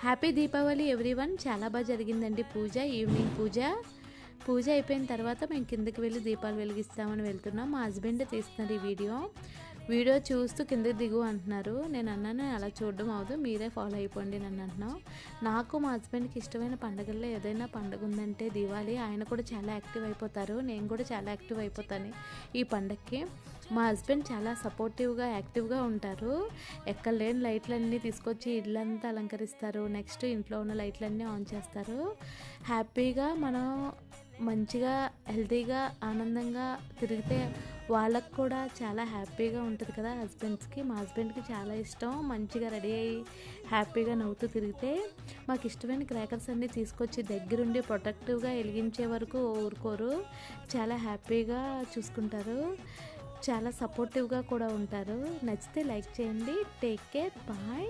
Happy Deepavali everyone. చాలా బాగా జరిగిందండి పూజ. ఈవినింగ్ పూజ అయిపోయిన తర్వాత మేము కిందకి వెళ్ళి దీపాలు వెలిగిస్తామని వెళ్తున్నాం. మా హస్బెండ్ తీస్తున్నారు ఈ వీడియో చూస్తూ కిందకి దిగు అంటున్నారు. నేను అన్నాను అలా చూడడం అవదు, మీరే ఫాలో అయిపోండి నన్ను అంటున్నాం. నాకు మా హస్బెండ్కి ఇష్టమైన పండుగల్లో ఏదైనా పండుగ ఉందంటే దివాళీ. ఆయన కూడా చాలా యాక్టివ్ అయిపోతారు, నేను కూడా చాలా యాక్టివ్ అయిపోతాను ఈ పండగకి. మా హస్బెండ్ చాలా సపోర్టివ్గా యాక్టివ్గా ఉంటారు. ఎక్కడ లేని లైట్లన్నీ తీసుకొచ్చి ఇల్లంతా అలంకరిస్తారు. నెక్స్ట్ ఇంట్లో ఉన్న లైట్లన్నీ ఆన్ చేస్తారు. హ్యాపీగా మనం మంచిగా హెల్తీగా ఆనందంగా తిరిగితే వాళ్ళకు కూడా చాలా హ్యాపీగా ఉంటుంది కదా హస్బెండ్స్కి. మా హస్బెండ్కి చాలా ఇష్టం మంచిగా రెడీ అయ్యి హ్యాపీగా నవ్వుతూ తిరిగితే. మాకు ఇష్టమైన క్రాకర్స్ అన్నీ తీసుకొచ్చి దగ్గరుండి ప్రొటెక్టివ్గా వెలిగించే వరకు ఊరుకోరు. చాలా హ్యాపీగా చూసుకుంటారు, చాలా సపోర్టివ్గా కూడా ఉంటారు. నచ్చితే లైక్ చేయండి. Take care, bye.